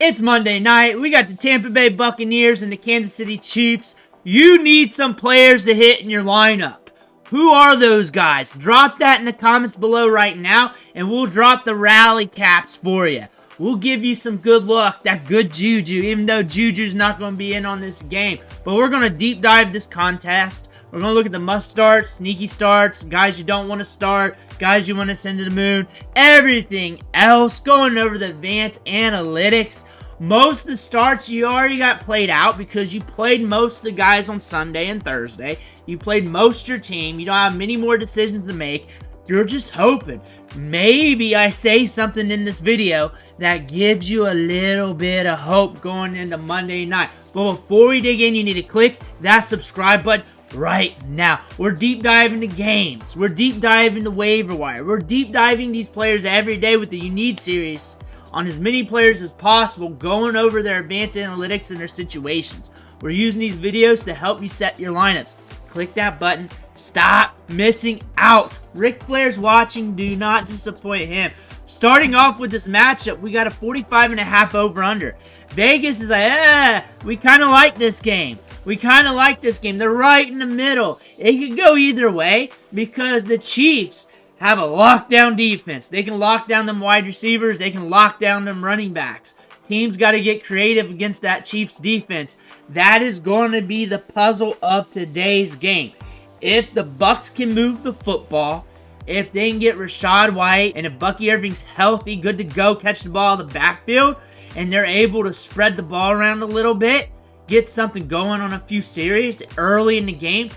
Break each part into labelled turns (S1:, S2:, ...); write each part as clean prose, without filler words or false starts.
S1: It's Monday night. We got the Tampa Bay Buccaneers and the Kansas City Chiefs. You need some players to hit in your lineup. Who are those guys? Drop that in the comments below right now, and we'll drop the rally caps for you. We'll give you some good luck, that good juju, even though Juju's not going to be in on this game. But we're going to deep dive this contest. We're going to look at the must starts, sneaky starts, guys you don't want to start, guys you want to send to the moon, everything else, going over the advanced analytics. Most of the starts you already got played out because you played most of the guys on Sunday and Thursday. You played most of your team. You don't have many more decisions to make. You're just hoping. Maybe I say something in this video that gives you a little bit of hope going into Monday night. But before we dig in, you need to click that subscribe button right now. We're deep diving the games. We're deep diving the waiver wire. We're deep diving these players every day with the You Need series on as many players as possible, going over their advanced analytics and their situations. We're using these videos to help you set your lineups. Click that button. Stop missing out. Ric Flair's watching. Do not disappoint him. Starting off with this matchup, we got a 45.5 over-under. Vegas is like, we kind of like this game. We kind of like this game. They're right in the middle. It could go either way because the Chiefs have a lockdown defense. They can lock down them wide receivers. They can lock down them running backs. Teams got to get creative against that Chiefs defense. That is going to be the puzzle of today's game. If the Bucs can move the football, if they can get Rachaad White, and if Bucky Irving's healthy, good to go, catch the ball in the backfield, and they're able to spread the ball around a little bit, get something going on a few series early in the game,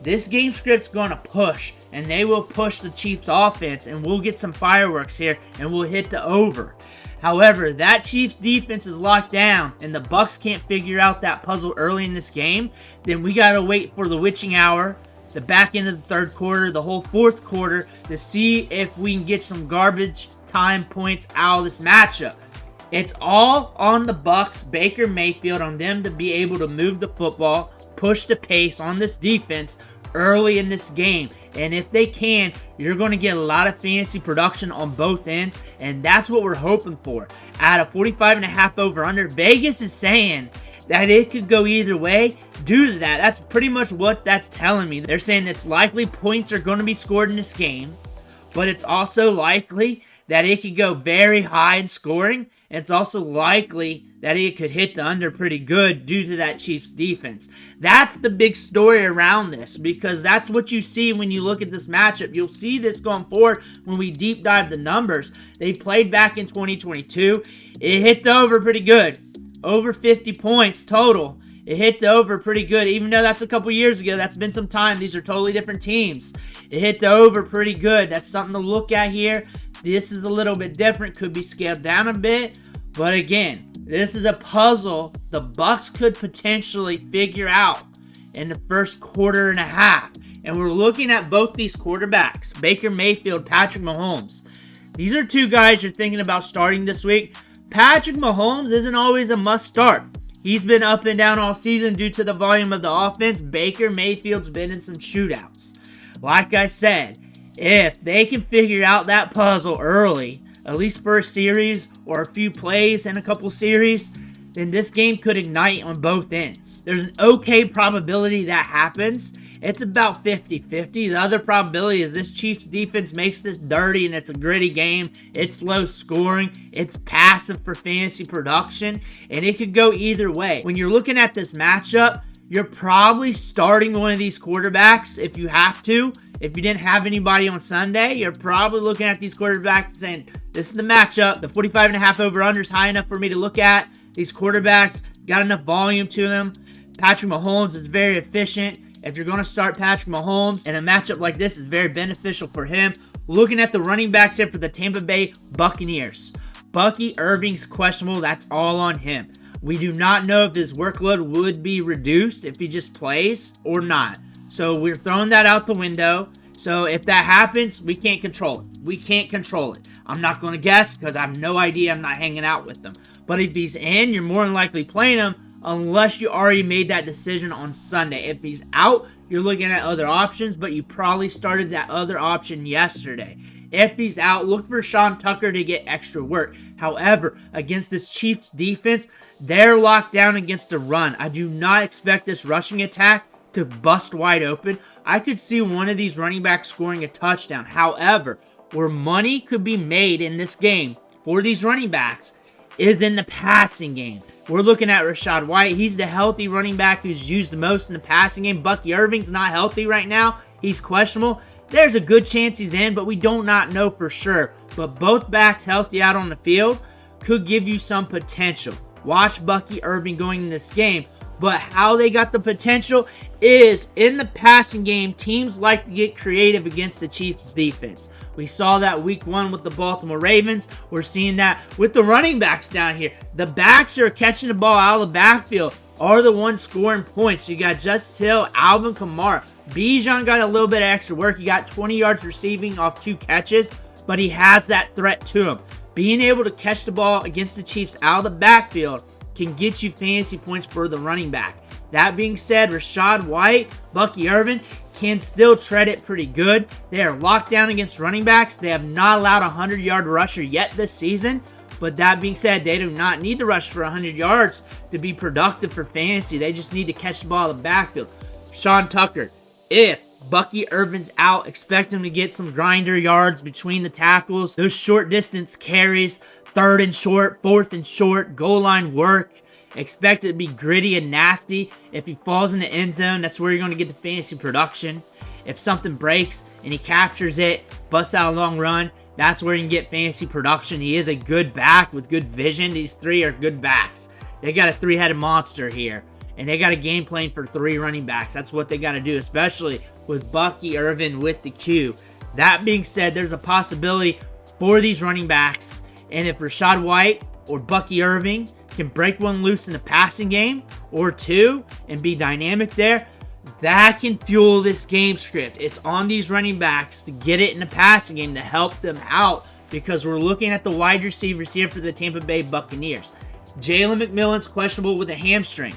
S1: this game script's going to push, and they will push the Chiefs offense, and we'll get some fireworks here, and we'll hit the over. However, that Chiefs defense is locked down, and the Bucs can't figure out that puzzle early in this game, then we got to wait for the witching hour, the back end of the third quarter, the whole fourth quarter, to see if we can get some garbage time points out of this matchup. It's all on the Bucs, Baker Mayfield, on them to be able to move the football, push the pace on this defense early in this game. And if they can, you're going to get a lot of fantasy production on both ends, and that's what we're hoping for. At a 45.5 over-under, Vegas is saying that it could go either way. Due to that, that's pretty much what that's telling me. They're saying it's likely points are going to be scored in this game, but it's also likely that it could go very high in scoring. It's also likely that it could hit the under pretty good due to that Chiefs defense. That's the big story around this, because that's what you see when you look at this matchup. You'll see this going forward when we deep dive the numbers. They played back in 2022. It hit the over pretty good. Over 50 points total. It hit the over pretty good, even though that's a couple years ago. That's been some time. These are totally different teams. It hit the over pretty good. That's something to look at here. This is a little bit different. Could be scaled down a bit. But again, this is a puzzle the Bucs could potentially figure out in the first quarter and a half. And we're looking at both these quarterbacks, Baker Mayfield, Patrick Mahomes. These are two guys you're thinking about starting this week. Patrick Mahomes isn't always a must start. He's been up and down all season due to the volume of the offense. Baker Mayfield's been in some shootouts. Like I said, if they can figure out that puzzle early, at least for a series or a few plays and a couple series, then this game could ignite on both ends. There's an okay probability that happens. It's about 50-50. The other probability is this Chiefs defense makes this dirty and it's a gritty game. It's low scoring. It's passive for fantasy production. And it could go either way. When you're looking at this matchup, you're probably starting one of these quarterbacks if you have to. If you didn't have anybody on Sunday, you're probably looking at these quarterbacks and saying, this is the matchup. The 45.5 over-under is high enough for me to look at. These quarterbacks got enough volume to them. Patrick Mahomes is very efficient. If you're going to start Patrick Mahomes, and a matchup like this is very beneficial for him. Looking at the running backs here for the Tampa Bay Buccaneers. Bucky Irving's questionable. That's all on him. We do not know if his workload would be reduced if he just plays or not. So we're throwing that out the window. So if that happens, we can't control it. We can't control it. I'm not going to guess because I have no idea. I'm not hanging out with them. But if he's in, you're more than likely playing him unless you already made that decision on Sunday. If he's out, you're looking at other options, but you probably started that other option yesterday. If he's out, look for Sean Tucker to get extra work. However, against this Chiefs defense, they're locked down against the run. I do not expect this rushing attack to bust wide open. I could see one of these running backs scoring a touchdown. However, where money could be made in this game for these running backs is in the passing game. We're looking at Rachaad White. He's the healthy running back who's used the most in the passing game. Bucky Irving's not healthy right now. He's questionable. There's a good chance he's in, but we do not know for sure. But both backs healthy out on the field could give you some potential. Watch Bucky Irving going in this game. But how they got the potential is in the passing game, teams like to get creative against the Chiefs defense. We saw that week 1 with the Baltimore Ravens. We're seeing that with the running backs down here. The backs are catching the ball out of the backfield are the ones scoring points. You got Justice Hill, Alvin Kamara. Bijan got a little bit of extra work. He got 20 yards receiving off 2 catches, but he has that threat to him. Being able to catch the ball against the Chiefs out of the backfield can get you fantasy points for the running back. That being said, Rachaad White, Bucky Irving can still tread it pretty good. They are locked down against running backs. They have not allowed a 100-yard rusher yet this season. But that being said, they do not need to rush for 100 yards to be productive for fantasy. They just need to catch the ball in the backfield. Sean Tucker, if Bucky Irvin's out, expect him to get some grinder yards between the tackles. Those short distance carries, 3rd and short, 4th and short, goal line work. Expect it to be gritty and nasty. If he falls in the end zone, that's where you're going to get the fantasy production. If something breaks and he captures it, busts out a long run, that's where you can get fantasy production. He is a good back with good vision. These 3 are good backs. They got a 3-headed monster here. And they got a game plan for 3 running backs. That's what they got to do, especially with Bucky Irving with the Q. That being said, there's a possibility for these running backs. And if Rachaad White or Bucky Irving can break one loose in the passing game or 2 and be dynamic there, that can fuel this game script. It's on these running backs to get it in the passing game to help them out, because we're looking at the wide receivers here for the Tampa Bay Buccaneers. Jalen McMillan's questionable with a hamstring.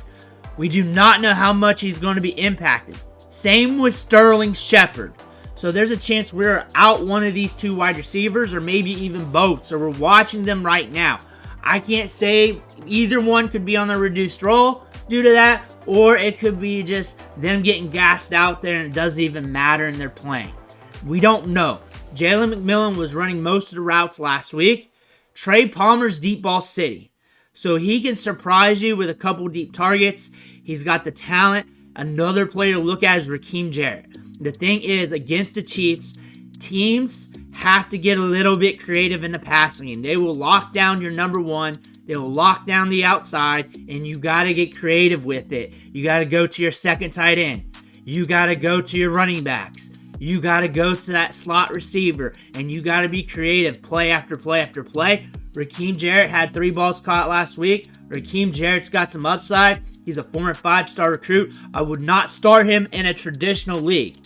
S1: We do not know how much he's going to be impacted. Same with Sterling Shepard. So there's a chance we're out one of these 2 wide receivers, or maybe even both. So we're watching them right now. I can't say either one could be on a reduced role due to that, or it could be just them getting gassed out there and it doesn't even matter and they're playing. We don't know. Jalen McMillan was running most of the routes last week. Trey Palmer's deep ball city. So he can surprise you with a couple deep targets. He's got the talent. Another player to look at is Rakim Jarrett. The thing is, against the Chiefs, teams have to get a little bit creative in the passing game. They will lock down your number 1. They will lock down the outside, and you got to get creative with it. You got to go to your second tight end. You got to go to your running backs. You got to go to that slot receiver, and you got to be creative play after play after play. Rakim Jarrett had 3 balls caught last week. Rakim Jarrett's got some upside. He's a former 5-star recruit. I would not start him in a traditional league.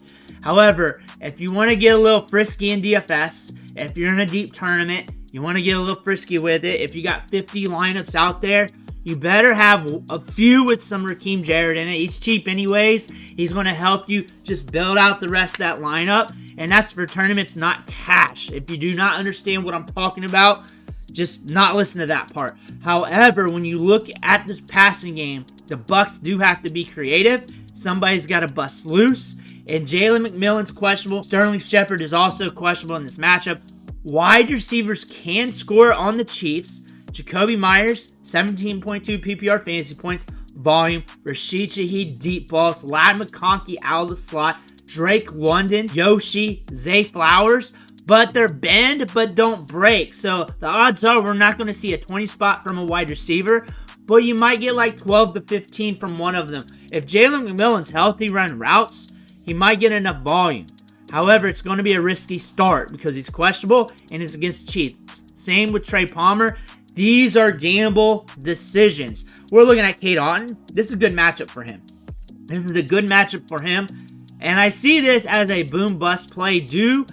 S1: However, if you want to get a little frisky in DFS, if you're in a deep tournament, you want to get a little frisky with it, if you got 50 lineups out there, you better have a few with some Rakim Jarrett in it. He's cheap anyways. He's going to help you just build out the rest of that lineup. And that's for tournaments, not cash. If you do not understand what I'm talking about, just not listen to that part. However, when you look at this passing game, the Bucs do have to be creative. Somebody's got to bust loose. And Jalen McMillan's questionable. Sterling Shepard is also questionable in this matchup. Wide receivers can score on the Chiefs. Jacoby Myers, 17.2 PPR fantasy points. Volume. Rashid Shaheed, deep balls. Ladd McConkey out of the slot. Drake London, Yoshi, Zay Flowers. But they're bend, but don't break. So the odds are we're not going to see a 20 spot from a wide receiver, but you might get like 12 to 15 from one of them. If Jalen McMillan's healthy, run routes, he might get enough volume. However, it's going to be a risky start because he's questionable and it's against the Chiefs. Same with Trey Palmer. These are gamble decisions. We're looking at Cade Otton. This is a good matchup for him. This is a good matchup for him. And I see this as a boom-bust play due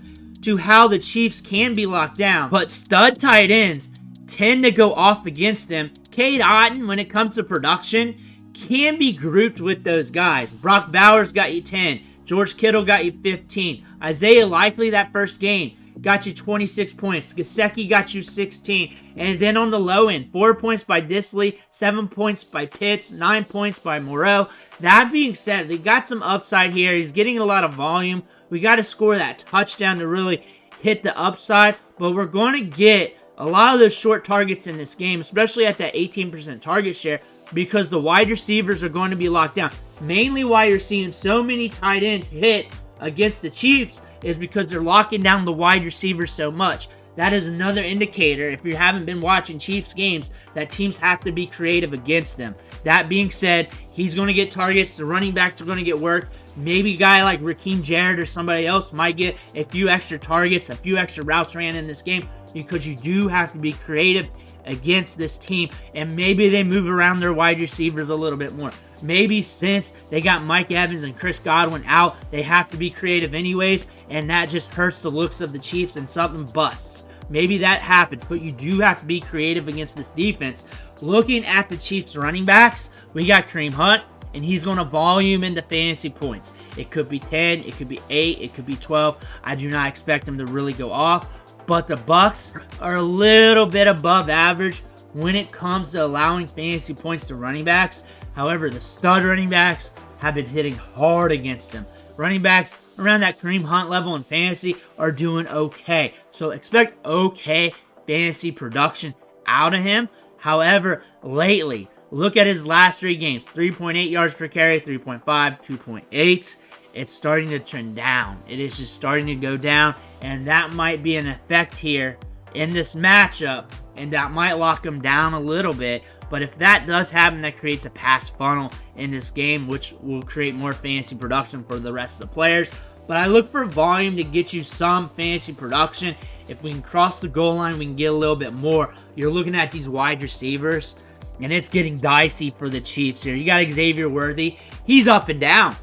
S1: to how the Chiefs can be locked down. But stud tight ends tend to go off against them. Cade Otton, when it comes to production, can be grouped with those guys. Brock Bowers got you 10. George Kittle got you 15. Isaiah Likely, that first game, got you 26 points. Gesicki got you 16. And then on the low end, 4 points by Disley, 7 points by Pitts, 9 points by Moreau. That being said, they got some upside here. He's getting a lot of volume. We got to score that touchdown to really hit the upside. But we're going to get a lot of those short targets in this game, especially at that 18% target share, because the wide receivers are going to be locked down. Mainly why you're seeing so many tight ends hit against the Chiefs is because they're locking down the wide receivers so much. That is another indicator, if you haven't been watching Chiefs games, that teams have to be creative against them. That being said, he's going to get targets. The running backs are going to get work. Maybe a guy like Rakim, Jarrett, or somebody else might get a few extra targets, a few extra routes ran in this game, because you do have to be creative against this team, and maybe they move around their wide receivers a little bit more. Maybe since they got Mike Evans and Chris Godwin out, they have to be creative anyways, and that just hurts the looks of the Chiefs and something busts. Maybe that happens, but you do have to be creative against this defense. Looking at the Chiefs running backs, we got Kareem Hunt, and he's going to volume into fantasy points. It could be 10, it could be 8, it could be 12. I do not expect him to really go off, but the Bucs are a little bit above average when it comes to allowing fantasy points to running backs. However, the stud running backs have been hitting hard against them. Running backs around that Kareem Hunt level in fantasy are doing okay. So expect okay fantasy production out of him. However, lately, look at his last 3 games. 3.8 yards per carry, 3.5, 2.8. It's starting to trend down. It is just starting to go down. And that might be an effect here in this matchup. And that might lock him down a little bit. But if that does happen, that creates a pass funnel in this game, which will create more fantasy production for the rest of the players. But I look for volume to get you some fantasy production. If we can cross the goal line, we can get a little bit more. You're looking at these wide receivers, and it's getting dicey for the Chiefs here. You got Xavier Worthy. He's up and down.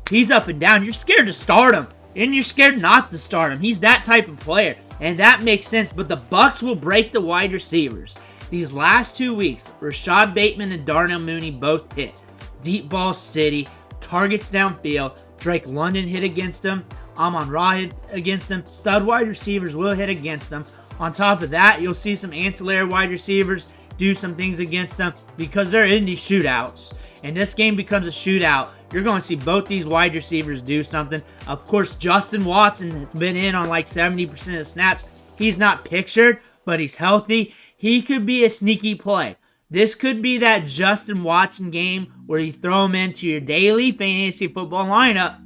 S1: He's up and down. You're scared to start him, and you're scared not to start him. He's that type of player, and that makes sense. But the Bucs will break the wide receivers. These last 2 weeks, Rashad Bateman and Darnell Mooney both hit. Deep ball city, targets downfield. Drake London hit against them. Amon-Ra hit against them. Stud wide receivers will hit against them. On top of that, you'll see some ancillary wide receivers do some things against them because they're in these shootouts. And this game becomes a shootout. You're going to see both these wide receivers do something. Of course, Justin Watson has been in on like 70% of snaps. He's not pictured, but he's healthy. He could be a sneaky play. This could be that Justin Watson game where you throw him into your daily fantasy football lineup,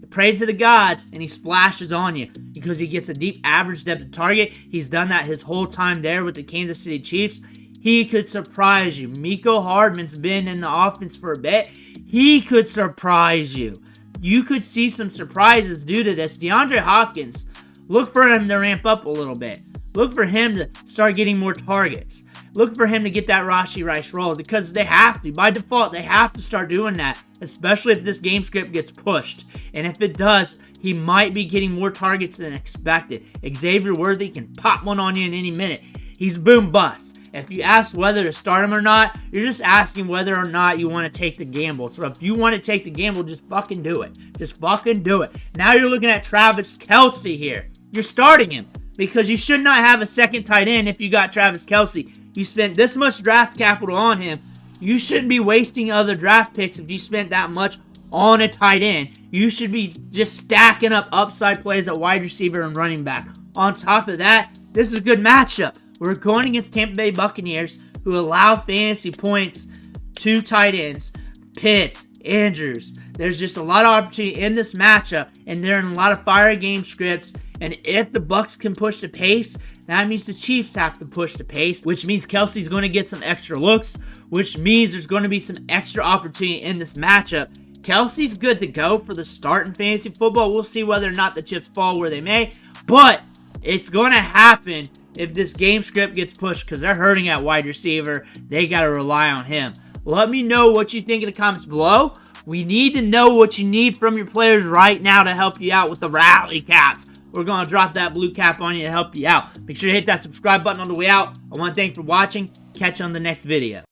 S1: pray to the gods, and he splashes on you because he gets a deep average depth of target. He's done that his whole time there with the Kansas City Chiefs. He could surprise you. Mecole Hardman's been in the offense for a bit. He could surprise you. You could see some surprises due to this. DeAndre Hopkins, look for him to ramp up a little bit. Look for him to start getting more targets. Look for him to get that Rashee Rice roll because they have to. By default, they have to start doing that, especially if this game script gets pushed. And if it does, he might be getting more targets than expected. Xavier Worthy can pop one on you in any minute. He's boom bust. If you ask whether to start him or not, you're just asking whether or not you want to take the gamble. So if you want to take the gamble, just fucking do it. Just fucking do it. Now you're looking at Travis Kelce here. You're starting him because you should not have a second tight end if you got Travis Kelce. You spent this much draft capital on him. You shouldn't be wasting other draft picks if you spent that much on a tight end. You should be just stacking up upside plays at wide receiver and running back. On top of that, this is a good matchup. We're going against Tampa Bay Buccaneers, who allow fantasy points to tight ends. Pitts, Andrews. There's just a lot of opportunity in this matchup, and they're in a lot of fire game scripts. And if the Bucs can push the pace, that means the Chiefs have to push the pace, which means Kelce's going to get some extra looks, which means there's going to be some extra opportunity in this matchup. Kelce's good to go for the start in fantasy football. We'll see whether or not the chips fall where they may, but it's going to happen if this game script gets pushed because they're hurting at wide receiver. They got to rely on him. Let me know what you think in the comments below. We need to know what you need from your players right now to help you out with the rally caps. We're going to drop that blue cap on you to help you out. Make sure you hit that subscribe button on the way out. I want to thank you for watching. Catch you on the next video.